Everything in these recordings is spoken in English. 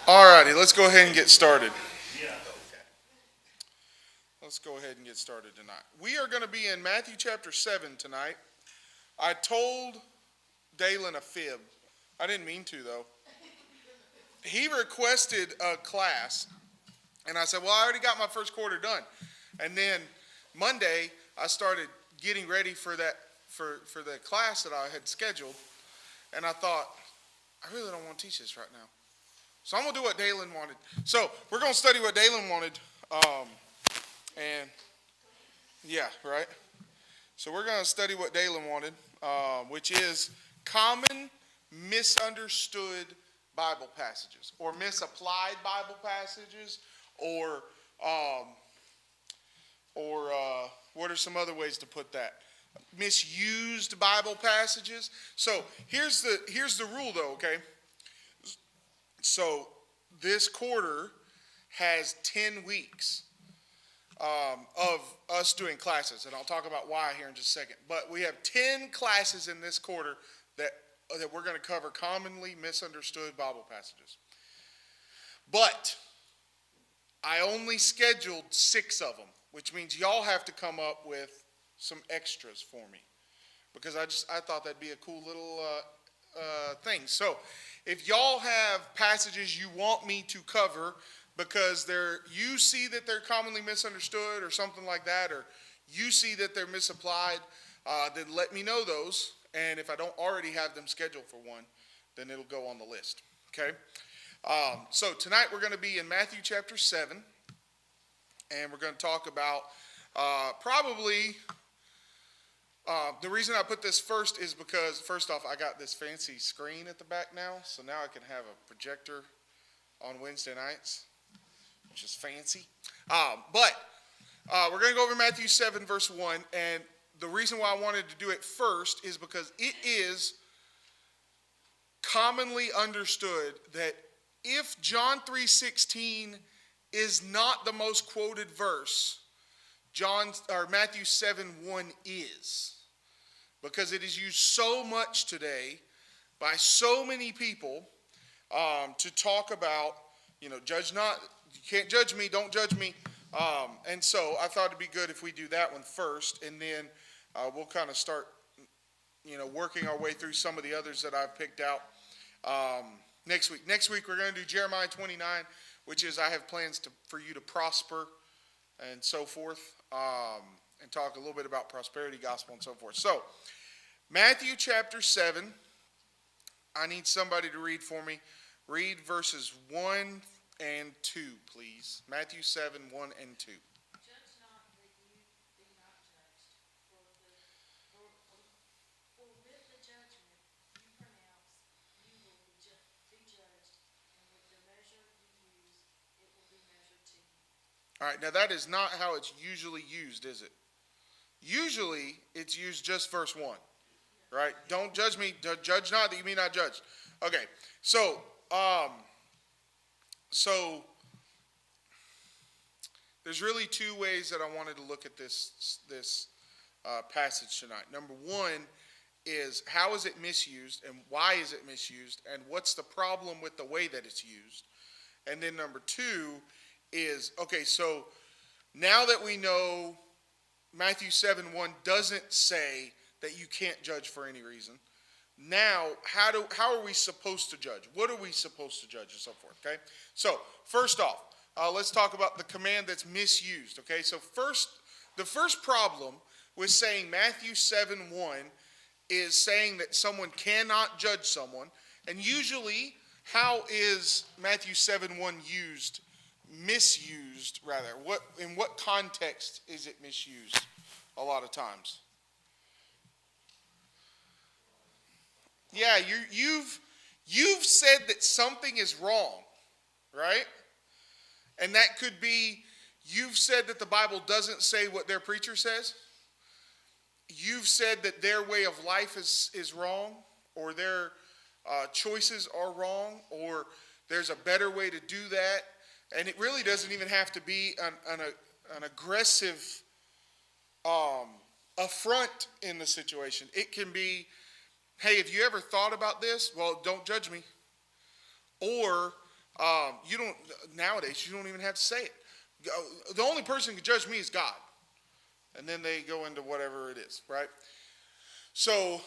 Alrighty, let's go ahead and get started. Let's go ahead and get started tonight. We are going to be in Matthew chapter 7 tonight. I told Dalen a fib. I didn't mean to, though. He requested a class, and I said, well, I already got my first quarter done. And then Monday, I started getting ready for that for the class that I had scheduled, and I thought, I really don't want to teach this right now. So I'm going to do what Dalen wanted. So we're going to study what Dalen wanted. And yeah, right? So we're going to study what Dalen wanted, which is common misunderstood Bible passages or misapplied Bible passages or what are some other ways to put that? Misused Bible passages. So here's the rule though, okay? So this quarter has 10 weeks of us doing classes, and I'll talk about why here in just a second. But we have 10 classes in this quarter that we're going to cover commonly misunderstood Bible passages. But I only scheduled 6 of them, which means y'all have to come up with some extras for me, because I thought that'd be a cool little thing. So if y'all have passages you want me to cover because you see that they're commonly misunderstood or something like that, or you see that they're misapplied, then let me know those. And if I don't already have them scheduled for one, then it'll go on the list. Okay? So tonight we're going to be in Matthew chapter 7, and we're going to talk about probably the reason I put this first is because, first off, I got this fancy screen at the back now, so now I can have a projector on Wednesday nights, which is fancy. But we're going to go over Matthew 7, verse 1, and the reason why I wanted to do it first is because it is commonly understood that if John 3:16 is not the most quoted verse, Matthew 7:1 is, because it is used so much today by so many people to talk about, judge not, you can't judge me, don't judge me. And so I thought it'd be good if we do that one first, and then we'll kind of start, working our way through some of the others that I've picked out next week. Next week we're going to do Jeremiah 29, which is I have plans for you to prosper and so forth, and talk a little bit about prosperity gospel and so forth. So Matthew chapter 7, I need somebody to read for me. Read verses 1 and 2, please. Matthew 7, 1 and 2. Judge not that you be not judged, for with the judgment you pronounce, you will be judged, and with the measure you use, it will be measured to you. All right, now that is not how it's usually used, is it? Usually it's used just verse 1, right? Don't judge me, judge not that you be not judged. Okay, so there's really 2 ways that I wanted to look at this passage tonight. Number 1 is how is it misused and why is it misused and what's the problem with the way that it's used. And then number 2 is, okay, so now that we know Matthew 7:1 doesn't say that you can't judge for any reason, now how are we supposed to judge? What are we supposed to judge and so forth, okay? So first off, let's talk about the command that's misused, okay? So the first problem with saying Matthew 7:1 is saying that someone cannot judge someone, and usually how is Matthew 7:1 misused rather? In what context is it misused a lot of times? Yeah, you've said that something is wrong, right? And that could be you've said that the Bible doesn't say what their preacher says. You've said that their way of life is wrong, or their choices are wrong, or there's a better way to do that. And it really doesn't even have to be an aggressive affront in the situation. It can be, hey, have you ever thought about this? Well, don't judge me. Or You don't, nowadays, you don't even have to say it. The only person who can judge me is God. And then they go into whatever it is, right? So,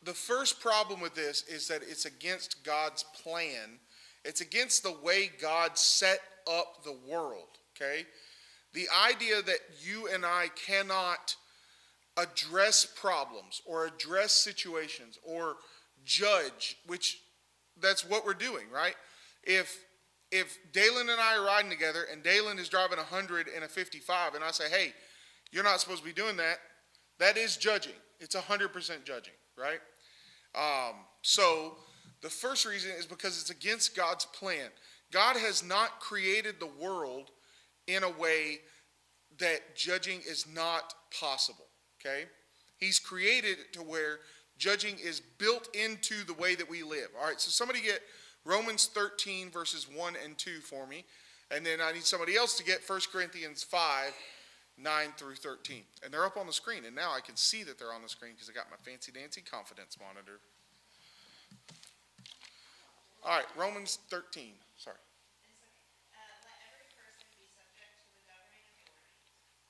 the first problem with this is that it's against God's plan. It's against the way God set up the world, okay? The idea that you and I cannot address problems or address situations or judge, which that's what we're doing, right? If Dalen and I are riding together and Dalen is driving 100 in a 55 and I say, hey, you're not supposed to be doing that, that is judging. It's 100% judging, right? So the first reason is because it's against God's plan. God has not created the world in a way that judging is not possible, okay? He's created it to where judging is built into the way that we live. All right, so somebody get Romans 13 verses 1 and 2 for me. And then I need somebody else to get 1 Corinthians 5, 9 through 13. And they're up on the screen. And now I can see that they're on the screen because I got my fancy dancy confidence monitor. All right, Romans 13. Sorry. Let every person be subject to the governing authority,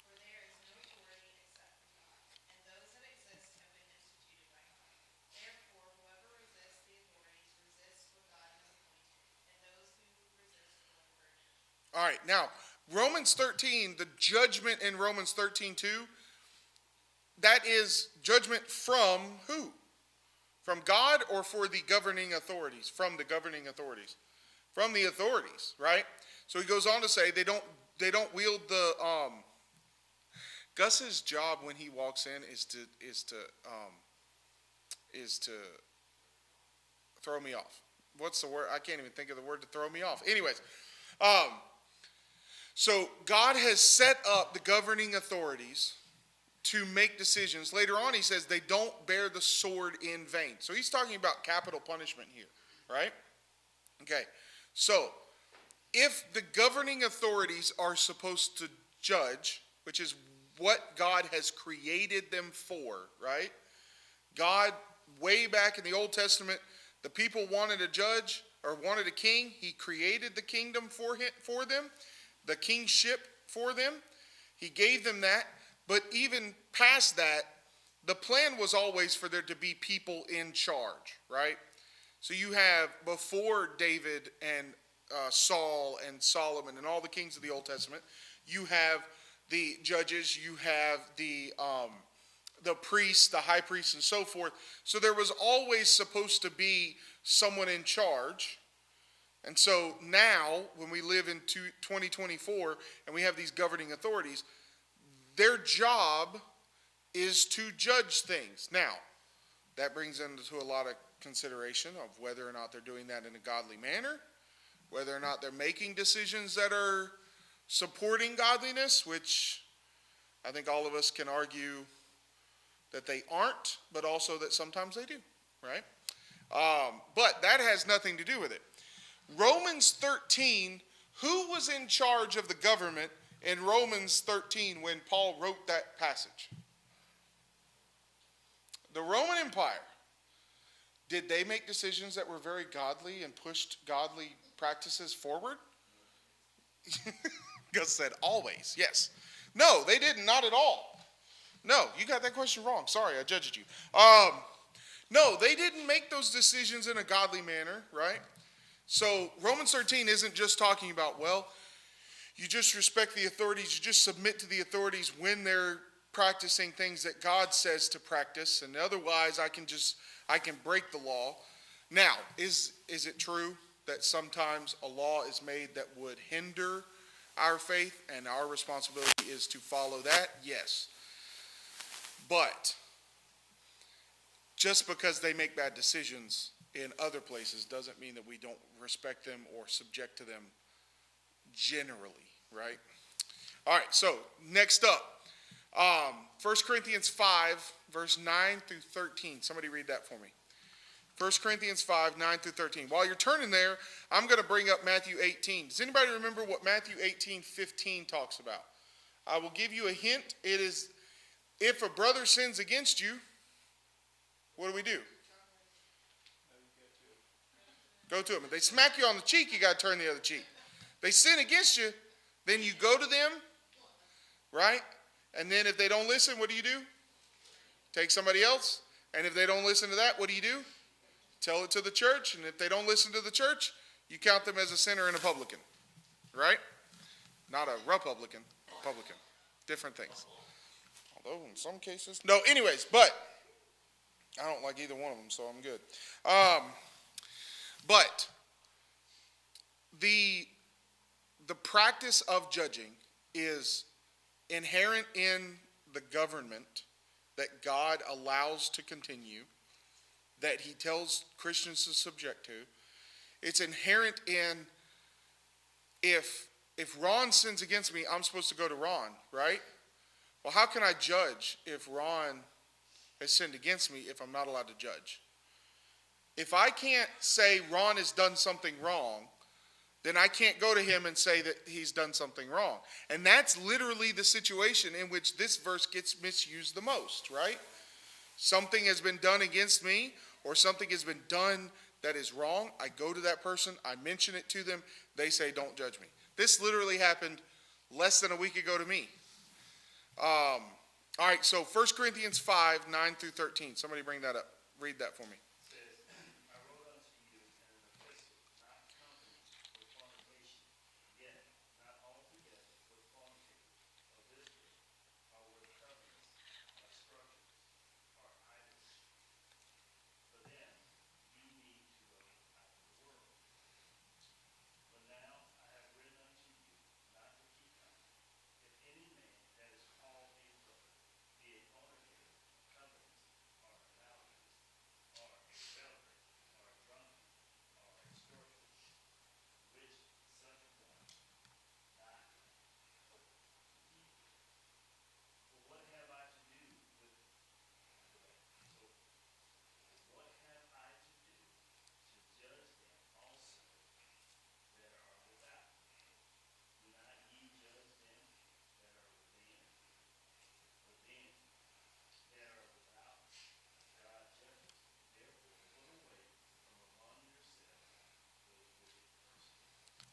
for there is no authority except from God, and those that exist have been instituted by God. Therefore, whoever resists the authorities resists what God has appointed, and those who resist will incur judgment. All right, now, Romans 13, the judgment in Romans 13:2, that is judgment from who? From God or for the governing authorities? From the governing authorities. From the authorities, right? So he goes on to say they don't wield the Gus's job when he walks in is to throw me off. What's the word? I can't even think of the word to throw me off. Anyways, so God has set up the governing authorities to make decisions. Later on he says they don't bear the sword in vain. So he's talking about capital punishment here, right? Okay, so if the governing authorities are supposed to judge, which is what God has created them for, right? God, way back in the Old Testament, the people wanted a judge or wanted a king. He created the kingdom for them, the kingship for them. He gave them that. But even past that, the plan was always for there to be people in charge, right? So you have, before David and Saul and Solomon and all the kings of the Old Testament, you have the judges, you have the priests, the high priests, and so forth. So there was always supposed to be someone in charge. And so now, when we live in 2024 and we have these governing authorities, their job is to judge things. Now, that brings into a lot of consideration of whether or not they're doing that in a godly manner, whether or not they're making decisions that are supporting godliness, which I think all of us can argue that they aren't, but also that sometimes they do, right? But that has nothing to do with it. Romans 13, who was in charge of the government in Romans 13 when Paul wrote that passage? The Roman Empire. Did they make decisions that were very godly and pushed godly practices forward? Gus said always, yes. No, they didn't, not at all. No, you got that question wrong. Sorry, I judged you. No, they didn't make those decisions in a godly manner, right? So Romans 13 isn't just talking about, well, you just respect the authorities, you just submit to the authorities when they're practicing things that God says to practice, and otherwise I can break the law. Now, is it true that sometimes a law is made that would hinder our faith and our responsibility is to follow that? Yes. But just because they make bad decisions in other places doesn't mean that we don't respect them or subject to them generally, right? All right, so next up, 1 Corinthians 5, verse 9 through 13. Somebody read that for me. 1 Corinthians 5, 9 through 13. While you're turning there, I'm going to bring up Matthew 18. Does anybody remember what Matthew 18, 15 talks about? I will give you a hint. It is, if a brother sins against you, what do we do? Go to them. If they smack you on the cheek, you got to turn the other cheek. They sin against you, then you go to them, right? And then if they don't listen, what do? Take somebody else. And if they don't listen to that, what do? Tell it to the church. And if they don't listen to the church, you count them as a sinner and a publican, right? Not a Republican, publican. Different things. Although in some cases, no, anyways, but I don't like either one of them, so I'm good. But the practice of judging is inherent in the government that God allows to continue, that he tells Christians to subject to. It's inherent in if Ron sins against me, I'm supposed to go to Ron, right? Well, how can I judge if Ron has sinned against me if I'm not allowed to judge? If I can't say Ron has done something wrong, then I can't go to him and say that he's done something wrong. And that's literally the situation in which this verse gets misused the most, right? Something has been done against me, or something has been done that is wrong. I go to that person, I mention it to them, they say, don't judge me. This literally happened less than a week ago to me. All right, so 1 Corinthians 5, 9 through 13. Somebody bring that up. Read that for me.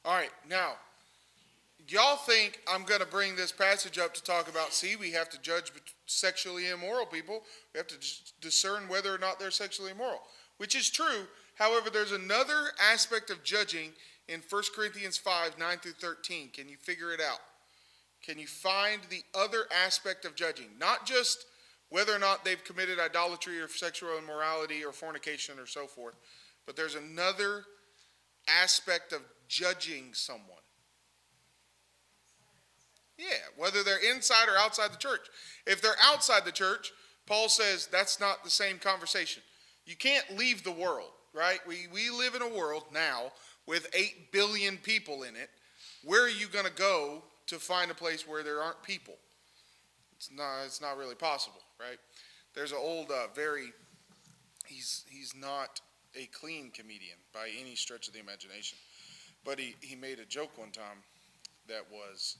All right, now, y'all think I'm going to bring this passage up to talk about, see, we have to judge sexually immoral people. We have to discern whether or not they're sexually immoral, which is true. However, there's another aspect of judging in 1 Corinthians 5, 9 through 13. Can you figure it out? Can you find the other aspect of judging? Not just whether or not they've committed idolatry or sexual immorality or fornication or so forth, but there's another aspect of judging someone. Yeah, whether they're inside or outside the church. If they're outside the church, Paul says that's not the same conversation. You can't leave the world, right? We live in a world now with 8 billion people in it. Where are you going to go to find a place where there aren't people? It's not really possible, right? There's an old, he's not a clean comedian by any stretch of the imagination. But he made a joke one time that was,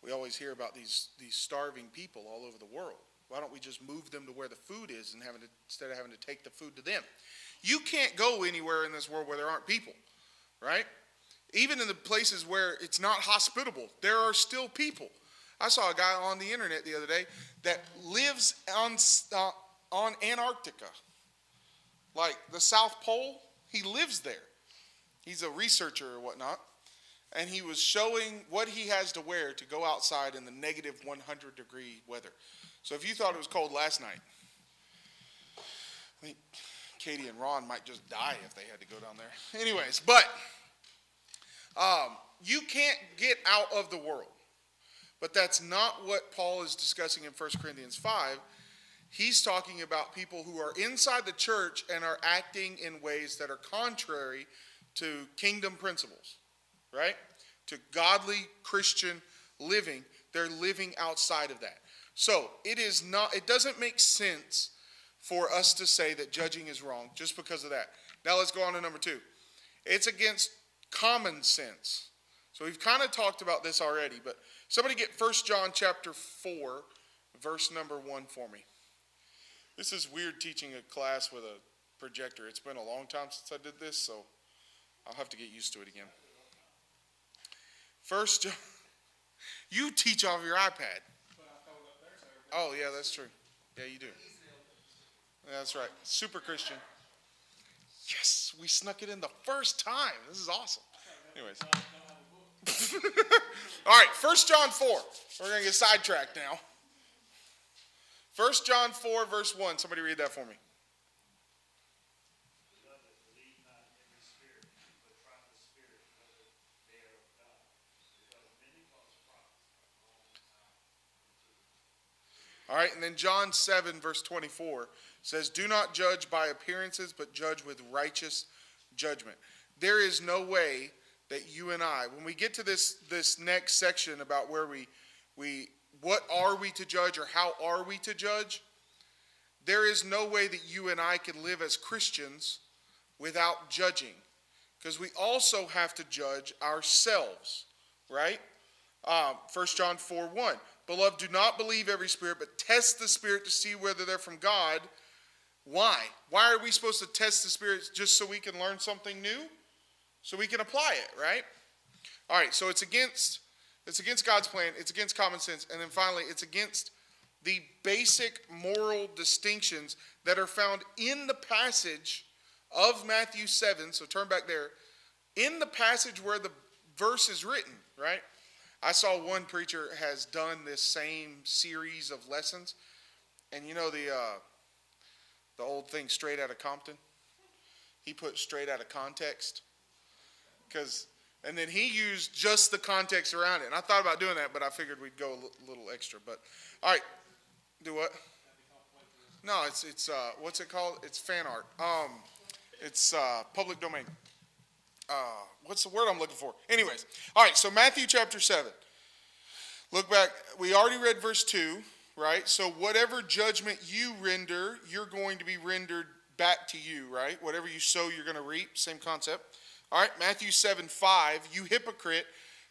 we always hear about these starving people all over the world. Why don't we just move them to where the food is instead of having to take the food to them? You can't go anywhere in this world where there aren't people, right? Even in the places where it's not hospitable, there are still people. I saw a guy on the internet the other day that lives on Antarctica, like the South Pole. He lives there. He's a researcher or whatnot, and he was showing what he has to wear to go outside in the negative 100-degree weather. So if you thought it was cold last night, I think Katie and Ron might just die if they had to go down there. Anyways, but you can't get out of the world. But that's not what Paul is discussing in 1 Corinthians 5. He's talking about people who are inside the church and are acting in ways that are contrary to kingdom principles, right? To godly Christian living. They're living outside of that. So it doesn't make sense for us to say that judging is wrong just because of that. Now let's go on to number 2. It's against common sense. So we've kind of talked about this already, but somebody get 1 John chapter 4, verse number 1 for me. This is weird teaching a class with a projector. It's been a long time since I did this, so I'll have to get used to it again. First John, you teach off your iPad. Oh, yeah, that's true. Yeah, you do. Yeah, that's right. Super Christian. Yes, we snuck it in the first time. This is awesome. Anyways. All right, 1 John 4. We're going to get sidetracked now. 1 John 4, verse 1. Somebody read that for me. All right, and then John 7, verse 24 says, do not judge by appearances, but judge with righteous judgment. There is no way that you and I, when we get to this next section about where what are we to judge or how are we to judge, there is no way that you and I can live as Christians without judging. Because we also have to judge ourselves, right? 1 John 4, 1. Beloved, do not believe every spirit, but test the spirit to see whether they're from God. Why? Why are we supposed to test the spirits? Just so we can learn something new? So we can apply it, right? All right, so it's against God's plan. It's against common sense. And then finally, it's against the basic moral distinctions that are found in the passage of Matthew 7. So turn back there. In the passage where the verse is written, right? I saw one preacher has done this same series of lessons. And you know the old thing, Straight Outta Compton? He put straight out of context. And then he used just the context around it. And I thought about doing that, but I figured we'd go a little extra. But, all right. Do what? No, it's what's it called? It's fan art. It's public domain. What's the word I'm looking for? Anyways. All right, so Matthew chapter 7. Look back. We already read verse 2, right? So whatever judgment you render, you're going to be rendered back to you, right? Whatever you sow, you're going to reap. Same concept. All right, Matthew 7, 5. You hypocrite,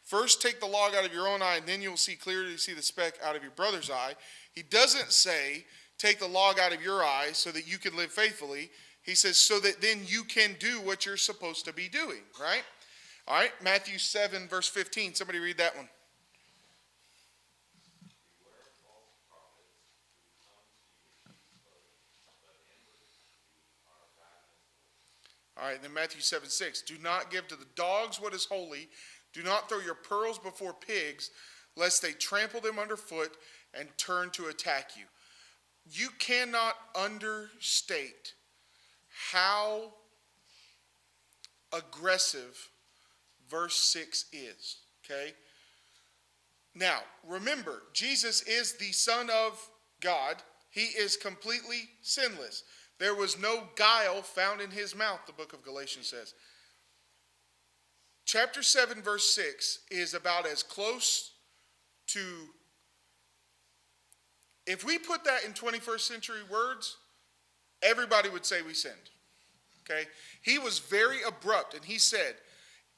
first take the log out of your own eye, and then you'll see clearly see the speck out of your brother's eye. He doesn't say, take the log out of your eye so that you can live faithfully. He says, so that then you can do what you're supposed to be doing, right? All right, Matthew 7, verse 15. Somebody read that one. All right, then Matthew 7, 6. Do not give to the dogs what is holy. Do not throw your pearls before pigs, lest they trample them underfoot and turn to attack you. You cannot understate how aggressive verse 6 is, okay? Now, remember, Jesus is the Son of God. He is completely sinless. There was no guile found in his mouth, the book of Galatians says. Chapter 7, verse 6 is about as close to, if we put that in 21st century words, everybody would say we sinned. Okay? He was very abrupt, and he said,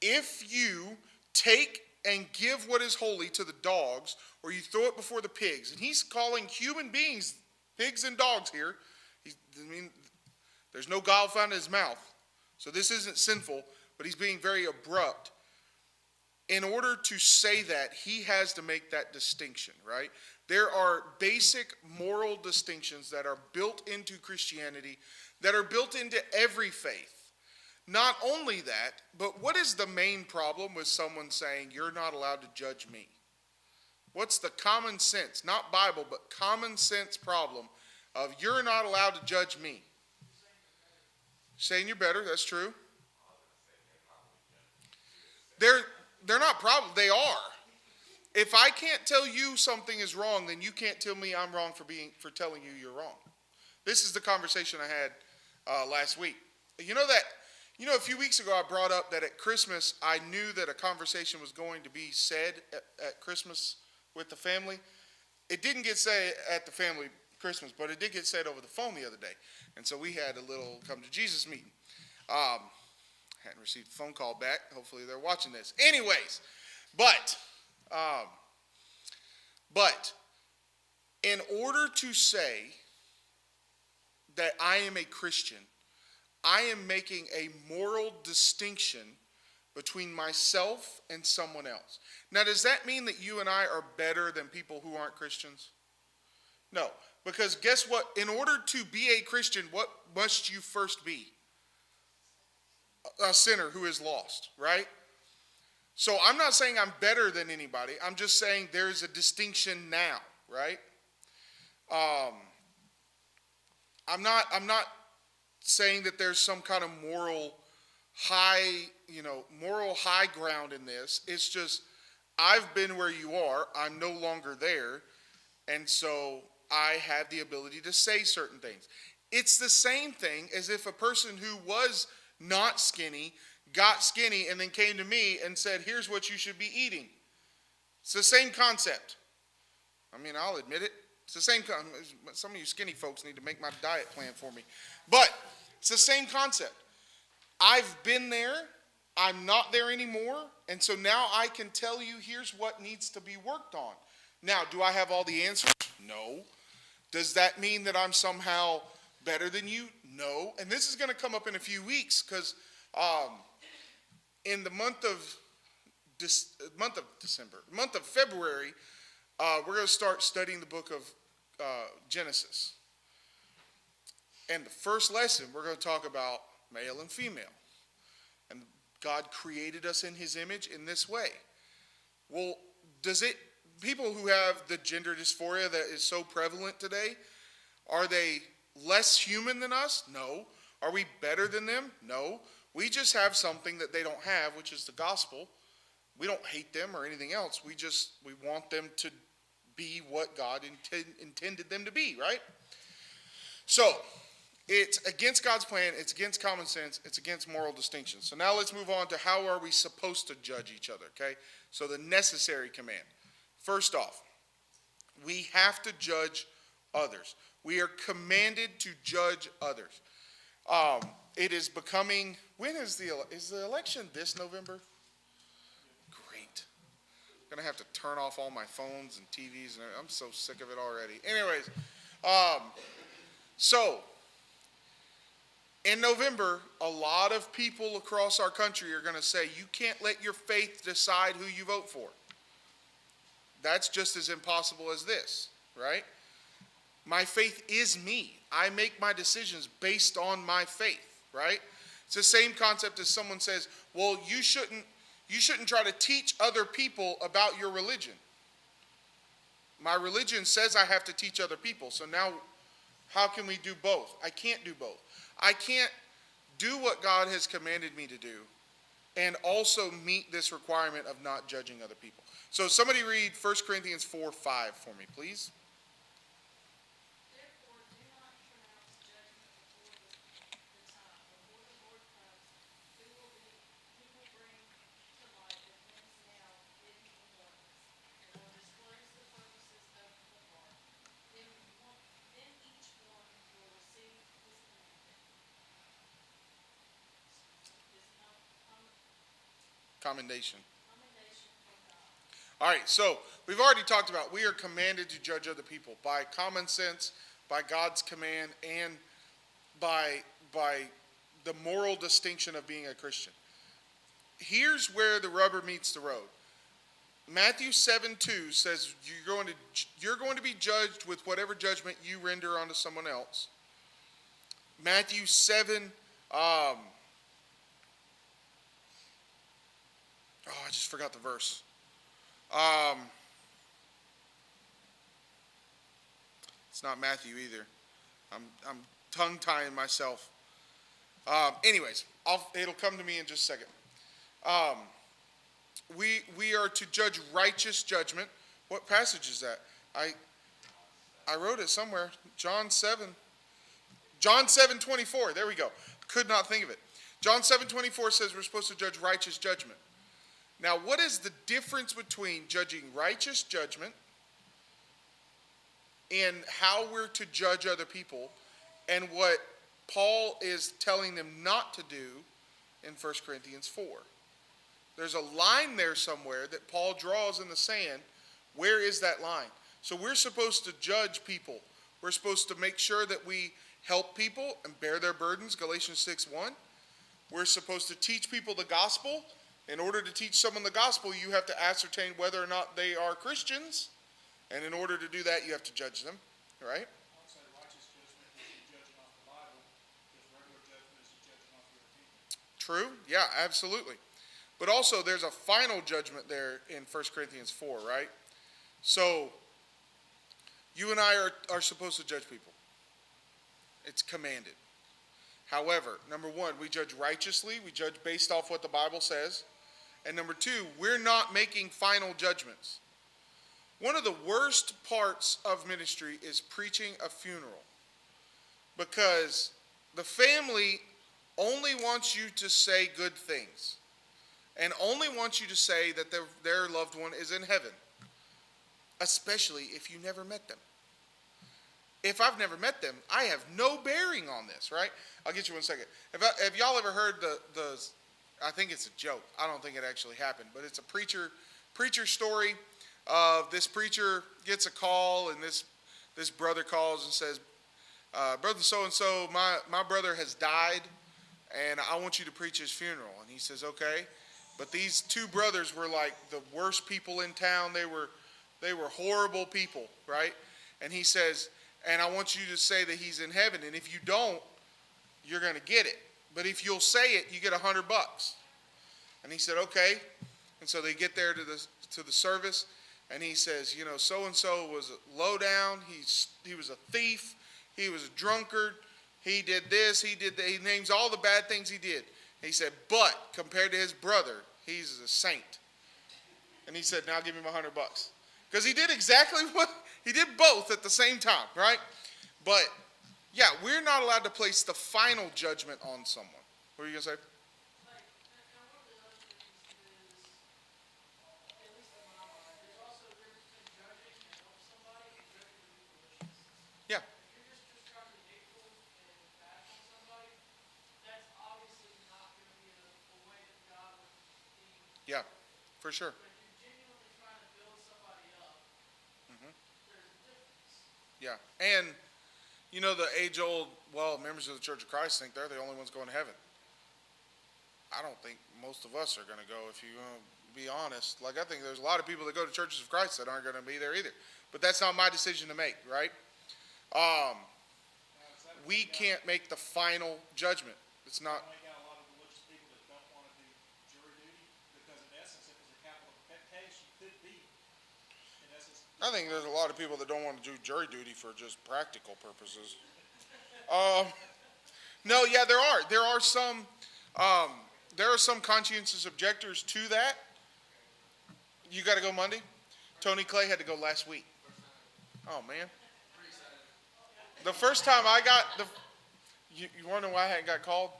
if you take and give what is holy to the dogs, or you throw it before the pigs, and he's calling human beings pigs and dogs here. There's no guile found in his mouth. So this isn't sinful, but he's being very abrupt. In order to say that, he has to make that distinction, right? There are basic moral distinctions that are built into Christianity, that are built into every faith. Not only that, but what is the main problem with someone saying, you're not allowed to judge me? What's the common sense, not Bible, but common sense problem of you're not allowed to judge me? Saying you're better, that's true. They're not problem, they are. If I can't tell you something is wrong, then you can't tell me I'm wrong for telling you you're wrong. This is the conversation I had last week. You know, a few weeks ago I brought up that at Christmas I knew that a conversation was going to be said at Christmas with the family. It didn't get said at the family Christmas, but it did get said over the phone the other day. And so we had a little come to Jesus meeting. Hadn't received a phone call back. Hopefully they're watching this. Anyways, but in order to say that I am a Christian, I am making a moral distinction between myself and someone else. Now, does that mean that you and I are better than people who aren't Christians? No, because guess what? In order to be a Christian, what must you first be? A sinner who is lost, right? So I'm not saying I'm better than anybody. I'm just saying there's a distinction now, right? I'm not saying that there's some kind of moral high ground in this. It's just I've been where you are. I'm no longer there. And so I have the ability to say certain things. It's the same thing as if a person who was not skinny got skinny and then came to me and said, here's what you should be eating. It's the same concept. I mean, I'll admit it. It's the same. Some of you skinny folks need to make my diet plan for me. But it's the same concept. I've been there. I'm not there anymore. And so now I can tell you here's what needs to be worked on. Now, do I have all the answers? No. Does that mean that I'm somehow better than you? No. And this is going to come up in a few weeks because in the month of February, we're going to start studying the book of Genesis. And the first lesson, we're going to talk about male and female. And God created us in his image in this way. Well, people who have the gender dysphoria that is so prevalent today, are they less human than us? No. Are we better than them? No. We just have something that they don't have, which is the gospel. We don't hate them or anything else. We want them to be what God intended them to be, right? So, it's against God's plan, it's against common sense, it's against moral distinction. So now let's move on to how are we supposed to judge each other, okay? So the necessary command. First off, we have to judge others. We are commanded to judge others. It is becoming, is the election this November? Great. I'm going to have to turn off all my phones and TVs, and I'm so sick of it already. Anyways, so in November, a lot of people across our country are going to say, you can't let your faith decide who you vote for. That's just as impossible as this, right? My faith is me. I make my decisions based on my faith, right? It's the same concept as someone says, well, you shouldn't try to teach other people about your religion. My religion says I have to teach other people. So now how can we do both? I can't do both. I can't do what God has commanded me to do and also meet this requirement of not judging other people. So somebody read 1 Corinthians 4:5 for me, please. Therefore, do not pronounce judgment before the time, before the Lord comes, who will bring to light the things now hidden in darkness, and will disclose the purposes of the heart. Then each one will receive his Commendation. commendation from God. All right, so we've already talked about we are commanded to judge other people by common sense, by God's command, and by the moral distinction of being a Christian. Here's where the rubber meets the road. Matthew 7:2 says you're going to be judged with whatever judgment you render onto someone else. Matthew 7, I just forgot the verse. It's not Matthew either. I'm tongue-tying myself. Anyways, it'll come to me in just a second. We are to judge righteous judgment. What passage is that? I wrote it somewhere. John 7:24. There we go. Could not think of it. John 7:24 says we're supposed to judge righteous judgment. Now, what is the difference between judging righteous judgment and how we're to judge other people and what Paul is telling them not to do in 1 Corinthians 4? There's a line there somewhere that Paul draws in the sand. Where is that line? So we're supposed to judge people We're supposed to make sure that we help people and bear their burdens, Galatians 6:1. We're supposed to teach people the gospel. In order to teach someone the gospel, you have to ascertain whether or not they are Christians. And in order to do that, you have to judge them, right? Also, righteous judgment is you judging off the Bible, because regular judgment is you judging off your opinion. True? Yeah, absolutely. But also, there's a final judgment there in 1 Corinthians 4, right? So, you and I are supposed to judge people. It's commanded. However, number one, we judge righteously. We judge based off what the Bible says. And number two, we're not making final judgments. One of the worst parts of ministry is preaching a funeral, because the family only wants you to say good things and only wants you to say that their loved one is in heaven, especially if you never met them. If I've never met them, I have no bearing on this, right? I'll get you one second. Have y'all ever heard the I think it's a joke. I don't think it actually happened, but it's a preacher story of this preacher gets a call, and this brother calls and says, brother so-and-so, my brother has died, and I want you to preach his funeral. And he says, okay. But these two brothers were like the worst people in town. They were horrible people, right? And he says, and I want you to say that he's in heaven, and if you don't, you're going to get it. But if you'll say it, you get $100. And he said, okay. And so they get there to the service, and he says, you know, so-and-so was low down. He was a thief. He was a drunkard. He did this. He did that. He names all the bad things he did. He said, but compared to his brother, he's a saint. And he said, now give me my $100. Because he did exactly he did both at the same time, right? But, yeah, we're not allowed to place the final judgment on someone. What are you going to say? Yeah. Yeah, for sure. Yeah, and you know the age-old, well, members of the Church of Christ think they're the only ones going to heaven. I don't think most of us are going to go, if you're going to be honest. Like, I think there's a lot of people that go to Churches of Christ that aren't going to be there either. But that's not my decision to make, right? We can't make the final judgment. It's not. I got a lot of religious people that don't want to do jury duty, because in essence, if it's a capital case, you could be, in essence. I think there's a lot of people that don't want to do jury duty for just practical purposes. No, yeah, there are some conscientious objectors to that. You got to go Monday? Tony Clay had to go last week. Oh, man. The first time I got you want to know why I hadn't got called?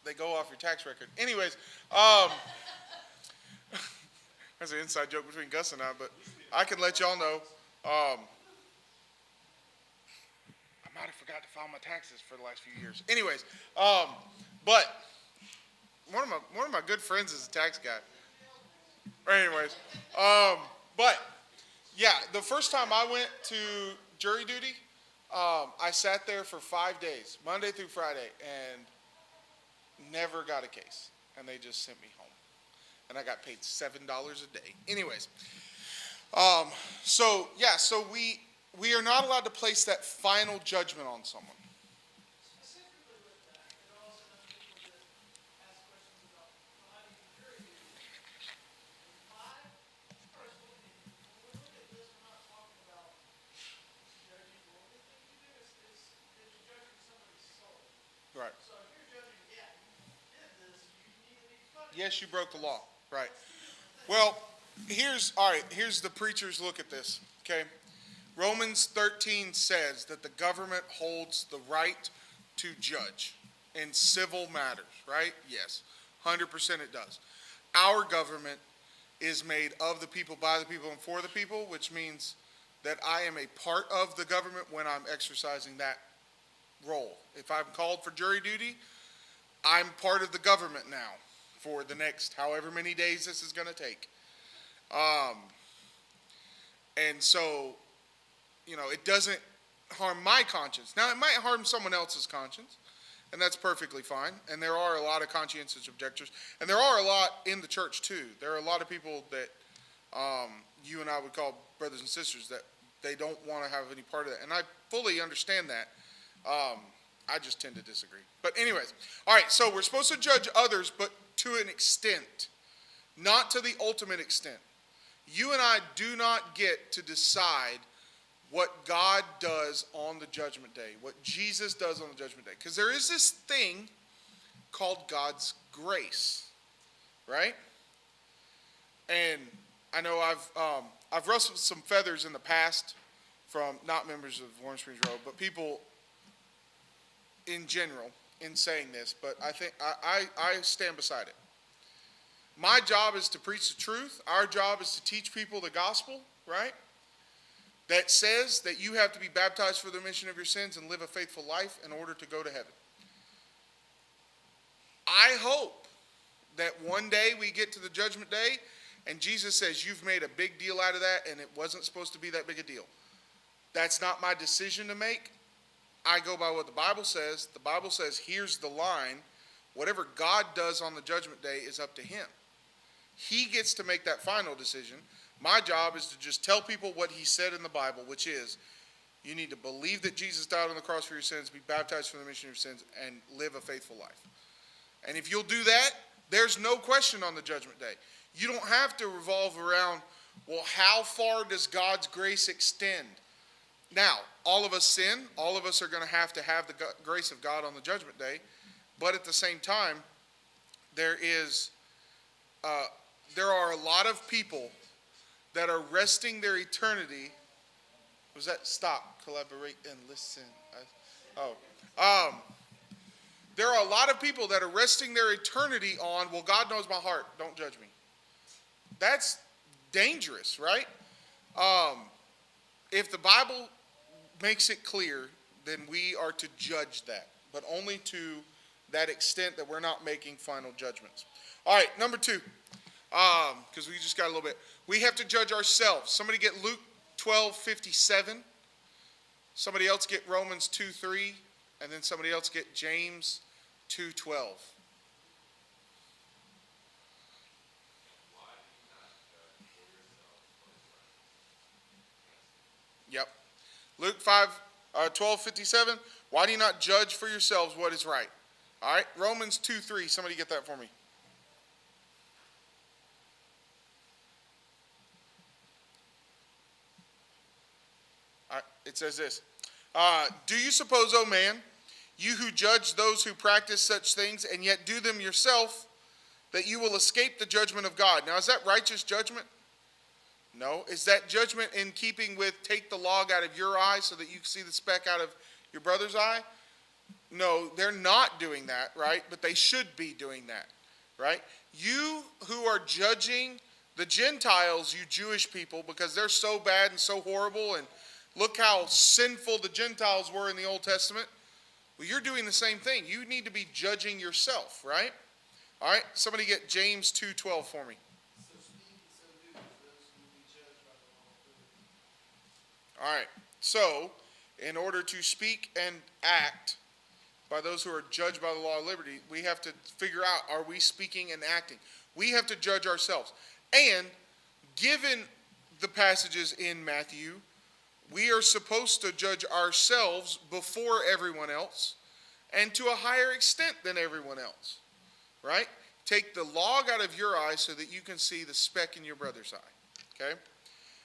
They go off your tax record. Anyways, that's an inside joke between Gus and I, but I can let y'all know. I might have forgot to file my taxes for the last few years. Anyways, but one of my good friends is a tax guy. Anyways, but yeah, the first time I went to jury duty, I sat there for 5 days, Monday through Friday, and never got a case. And they just sent me home. And I got paid $7 a day. Anyways, so we are not allowed to place that final judgment on someone. Right. Yes, you broke the law. Right. Well, here's the preacher's look at this, okay? Romans 13 says that the government holds the right to judge in civil matters, right? Yes, 100% it does. Our government is made of the people, by the people, and for the people, which means that I am a part of the government when I'm exercising that role. If I'm called for jury duty, I'm part of the government now for the next however many days this is going to take. And so, you know, it doesn't harm my conscience. Now, it might harm someone else's conscience, and that's perfectly fine. And there are a lot of conscientious objectors, and there are a lot in the church too. There are a lot of people that you and I would call brothers and sisters that they don't want to have any part of that, and I fully understand that. I just tend to disagree. But anyways, all right, so we're supposed to judge others, but to an extent, not to the ultimate extent. You and I do not get to decide what God does on the judgment day, what Jesus does on the judgment day. Because there is this thing called God's grace, right? And I know I've rustled some feathers in the past from not members of Warm Springs Road, but people in general in saying this, but I think I stand beside it. My job is to preach the truth. Our job is to teach people the gospel, right? That says that you have to be baptized for the remission of your sins and live a faithful life in order to go to heaven. I hope that one day we get to the judgment day and Jesus says, you've made a big deal out of that and it wasn't supposed to be that big a deal. That's not my decision to make. I go by what the Bible says. The Bible says, here's the line. Whatever God does on the judgment day is up to him. He gets to make that final decision. My job is to just tell people what he said in the Bible, which is, you need to believe that Jesus died on the cross for your sins, be baptized for the remission of your sins, and live a faithful life. And if you'll do that, there's no question on the judgment day. You don't have to revolve around, well, how far does God's grace extend? Now, all of us sin. All of us are going to have the grace of God on the judgment day. But at the same time, there are a lot of people that are resting their eternity. Was that stop, collaborate, and listen? There are a lot of people that are resting their eternity on, well, God knows my heart. Don't judge me. That's dangerous, right? If the Bible makes it clear, then we are to judge that, but only to that extent that we're not making final judgments. All right, number 2, because we just got a little bit. We have to judge ourselves. Somebody get Luke 12:57. Somebody else get Romans 2:3, and then somebody else get James 2:12. Yep. Luke 12:57. Why do you not judge for yourselves what is right? All right. Romans 2:3. Somebody get that for me. All right. It says this. Do you suppose, O man, you who judge those who practice such things and yet do them yourself, that you will escape the judgment of God? Now, is that righteous judgment? No. Is that judgment in keeping with take the log out of your eye so that you can see the speck out of your brother's eye? No, they're not doing that, right? But they should be doing that, right? You who are judging the Gentiles, you Jewish people, because they're so bad and so horrible, and look how sinful the Gentiles were in the Old Testament. Well, you're doing the same thing. You need to be judging yourself, right? All right, somebody get James 2:12 for me. All right, so in order to speak and act by those who are judged by the law of liberty, we have to figure out, are we speaking and acting? We have to judge ourselves. And given the passages in Matthew, we are supposed to judge ourselves before everyone else and to a higher extent than everyone else, right? Take the log out of your eye so that you can see the speck in your brother's eye, okay?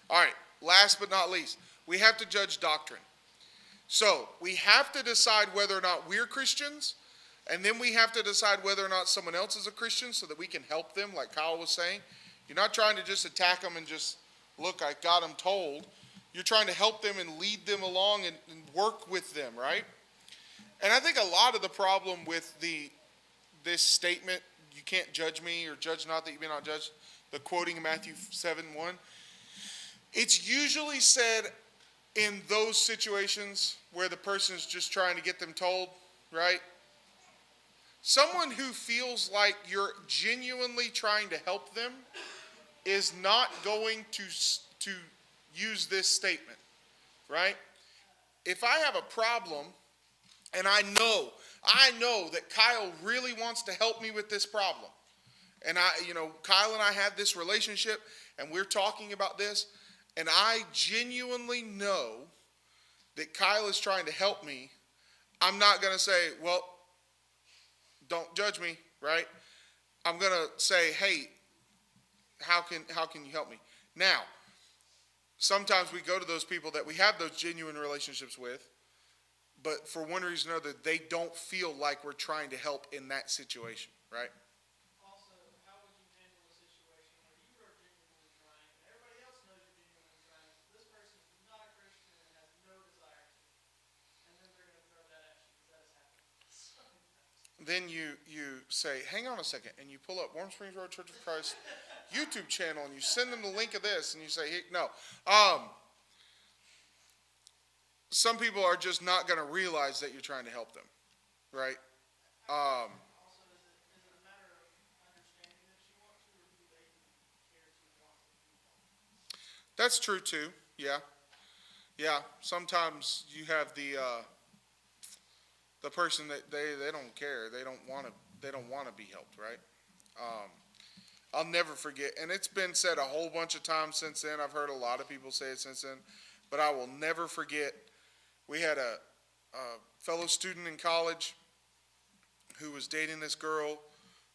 All right, last but not least, we have to judge doctrine. So we have to decide whether or not we're Christians, and then we have to decide whether or not someone else is a Christian so that we can help them, like Kyle was saying. You're not trying to just attack them and just, look, I got them told. You're trying to help them and lead them along and work with them, right? And I think a lot of the problem with this statement, you can't judge me or judge not that you may not judge, the quoting in Matthew 7:1, it's usually said in those situations where the person is just trying to get them told, right? Someone who feels like you're genuinely trying to help them is not going to use this statement, right? if I have a problem and I know that Kyle really wants to help me with this problem, and Kyle and I have this relationship and we're talking about this, and I genuinely know that Kyle is trying to help me, I'm not going to say, well, don't judge me, right? I'm going to say, hey, how can you help me? Now, sometimes we go to those people that we have those genuine relationships with, but for one reason or another, they don't feel like we're trying to help in that situation, right? Also, how would you handle a situation where you are genuinely trying, and everybody else knows you're genuinely trying, this person is not a Christian and has no desire to, and then they're going to throw that at you, because that has happened so many times. Then you say, hang on a second, and you pull up Warm Springs Road Church of Christ YouTube channel, and you send them the link of this, and you say, hey, no. Some people are just not going to realize that you're trying to help them, right? Also, is it a matter of understanding that you want to, or do they care to want to? That's true too. Yeah. Sometimes you have the person that they don't care. They don't want to be helped, right? I'll never forget, and it's been said a whole bunch of times since then. I've heard a lot of people say it since then, but I will never forget. We had a fellow student in college who was dating this girl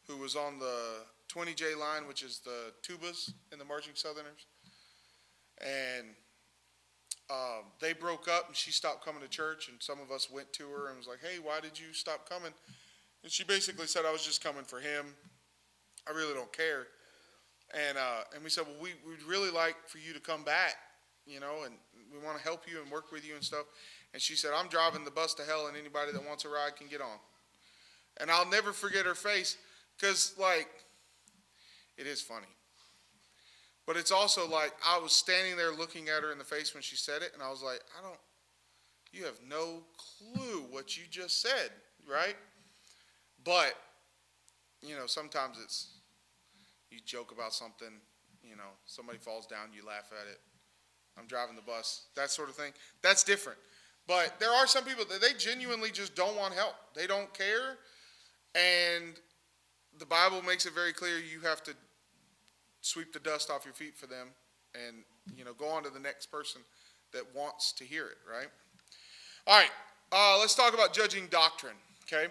who was on the 20J line, which is the tubas in the Marching Southerners. And they broke up, and she stopped coming to church, and some of us went to her and was like, hey, why did you stop coming? And she basically said, I was just coming for him. I really don't care. And we said, well, we'd really like for you to come back, and we want to help you and work with you and stuff. And she said, I'm driving the bus to hell, and anybody that wants a ride can get on. And I'll never forget her face, because, it is funny. But it's also like I was standing there looking at her in the face when she said it, and I was like, you have no clue what you just said, right? But, sometimes you joke about something, somebody falls down, you laugh at it. I'm driving the bus, that sort of thing. That's different. But there are some people that they genuinely just don't want help. They don't care, and the Bible makes it very clear you have to sweep the dust off your feet for them and, go on to the next person that wants to hear it, right? All right, let's talk about judging doctrine, okay?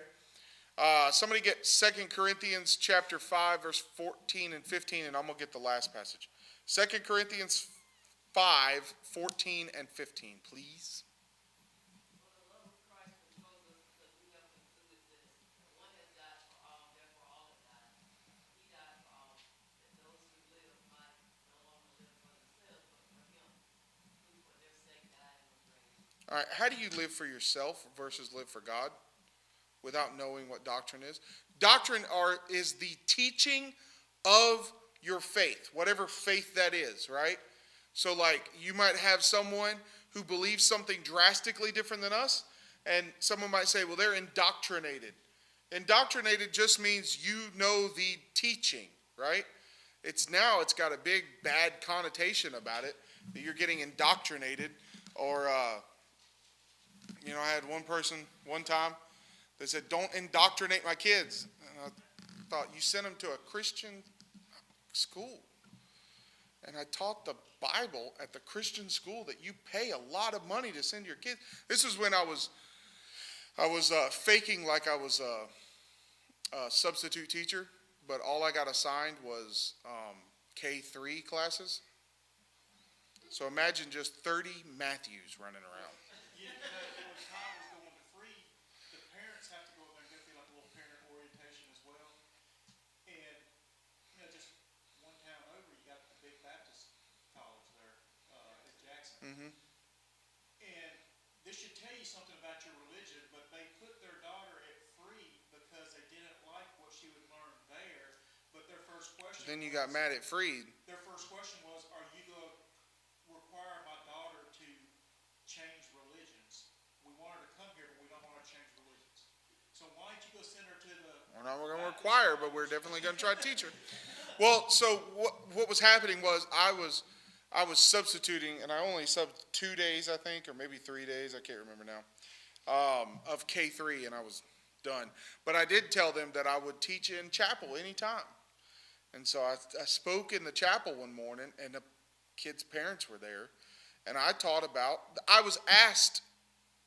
Somebody get 2 Corinthians chapter 5, verse 14 and 15, and I'm going to get the last passage. 2 Corinthians 5, 14 and 15, please. All right, how do you live for yourself versus live for God without knowing what doctrine is? Doctrine is the teaching of your faith, whatever faith that is, right? So you might have someone who believes something drastically different than us, and someone might say, well, they're indoctrinated. Indoctrinated just means you know the teaching, right? It's got a big bad connotation about it, that you're getting indoctrinated, or I had one person one time that said, don't indoctrinate my kids. And I thought, you sent them to a Christian school. And I taught the Bible at the Christian school that you pay a lot of money to send your kids. This is when I was faking like I was a substitute teacher, but all I got assigned was K3 classes. So imagine just 30 Matthews running around. When Kyle was going to free, the parents have to go over there and go through like a little parent orientation as well. And, just one town over, you got the big Baptist college there at Jackson. Mm-hmm. And this should tell you something about your religion, but they put their daughter at free because they didn't like what she would learn there. But their first question Then you got mad at Freed. Their first question was, are you going to require my daughter to change religions? We want her to come here, but we don't want her to change religions. So why don't you go send her to the... We're not going to require, but we're definitely going to try to teach her. Well, so what was happening was I I was substituting, and I only subbed 2 days, I think, or maybe 3 days, I can't remember now, of K3, and I was done. But I did tell them that I would teach in chapel anytime. And so I spoke in the chapel one morning, and the kids' parents were there, and I was asked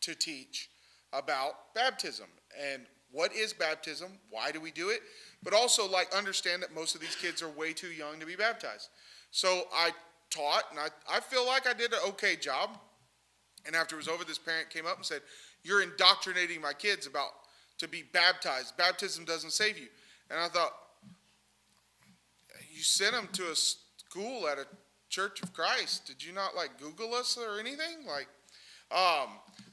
to teach about baptism, and what is baptism, why do we do it, but also understand that most of these kids are way too young to be baptized. So I taught, and I feel like I did an okay job. And after it was over, this parent came up and said, "You're indoctrinating my kids to be baptized. Baptism doesn't save you." And I thought, you sent them to a school at a Church of Christ. Did you not Google us or anything?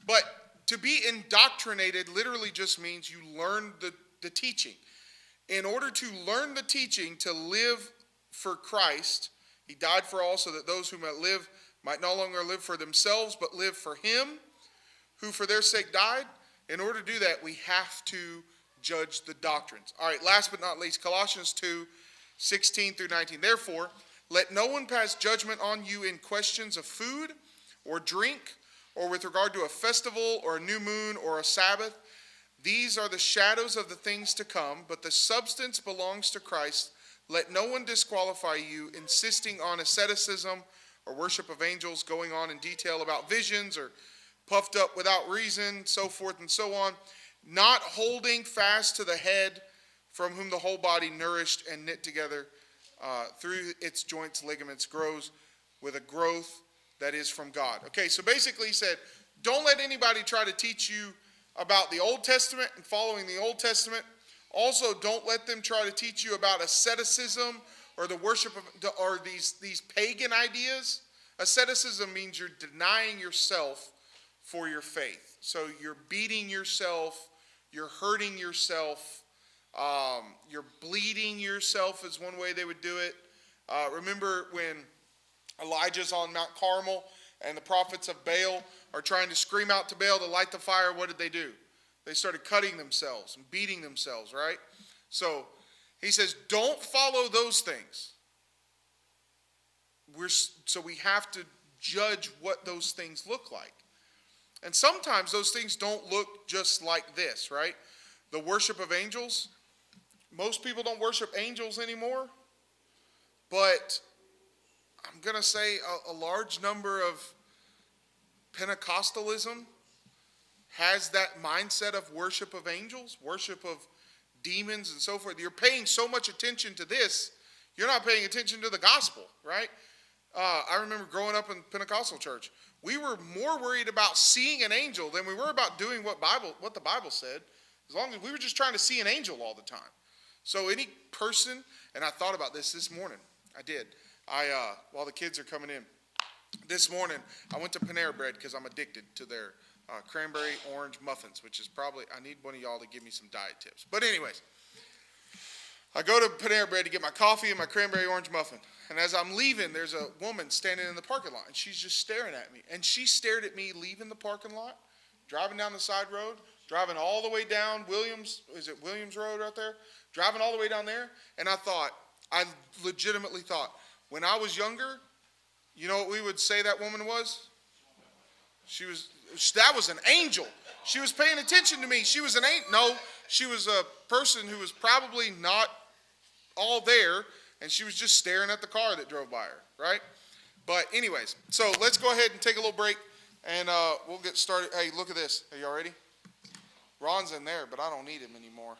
But to be indoctrinated literally just means you learn the teaching. In order to learn the teaching to live for Christ, he died for all, so that those who might live might no longer live for themselves, but live for him who for their sake died. In order to do that, we have to judge the doctrines. All right, last but not least, Colossians 2:16 through 19. Therefore, let no one pass judgment on you in questions of food or drink, or with regard to a festival or a new moon or a Sabbath. These are the shadows of the things to come, but the substance belongs to Christ. Let no one disqualify you, insisting on asceticism or worship of angels, going on in detail about visions, or puffed up without reason, so forth and so on, not holding fast to the head, from whom the whole body, nourished and knit together through its joints, ligaments, grows with a growth that is from God. Okay, so basically he said, don't let anybody try to teach you about the Old Testament and following the Old Testament. Also, don't let them try to teach you about asceticism or the worship of, or these pagan ideas. Asceticism means you're denying yourself for your faith. So you're beating yourself, you're hurting yourself, you're bleeding yourself is one way they would do it. Remember when Elijah's on Mount Carmel and the prophets of Baal are trying to scream out to Baal to light the fire, what did they do? They started cutting themselves and beating themselves, right? So he says, don't follow those things. So we have to judge what those things look like. And sometimes those things don't look just like this, right? The worship of angels. Most people don't worship angels anymore. But I'm going to say a large number of Pentecostalism has that mindset of worship of angels, worship of demons and so forth. You're paying so much attention to this, you're not paying attention to the gospel, right? I remember growing up in Pentecostal church, we were more worried about seeing an angel than we were about doing what the Bible said. As long as we were just trying to see an angel all the time. So any person, and I thought about this morning, I did. While the kids are coming in, this morning I went to Panera Bread because I'm addicted to their cranberry orange muffins, which is probably, I need one of y'all to give me some diet tips. But anyways, I go to Panera Bread to get my coffee and my cranberry orange muffin. And as I'm leaving, there's a woman standing in the parking lot, and she's just staring at me. And she stared at me leaving the parking lot, driving down the side road, driving all the way down Williams Road out there? Driving all the way down there. And I legitimately thought, when I was younger, you know what we would say that woman was? That was an angel. She was paying attention to me. She was an angel. No, she was a person who was probably not all there, and she was just staring at the car that drove by her, right? But anyways, so let's go ahead and take a little break, and we'll get started. Hey, look at this. Are y'all ready? Ron's in there, but I don't need him anymore.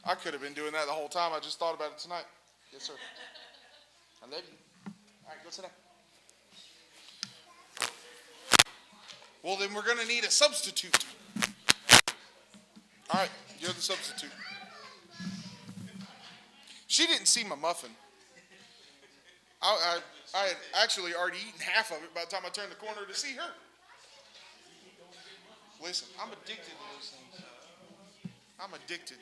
I could have been doing that the whole time. I just thought about it tonight. Yes, sir. I love you. All right, go sit down. Well, then we're going to need a substitute. All right, you're the substitute. She didn't see my muffin. I had actually already eaten half of it by the time I turned the corner to see her. Listen, I'm addicted to those things. I'm addicted.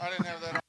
I didn't have that on.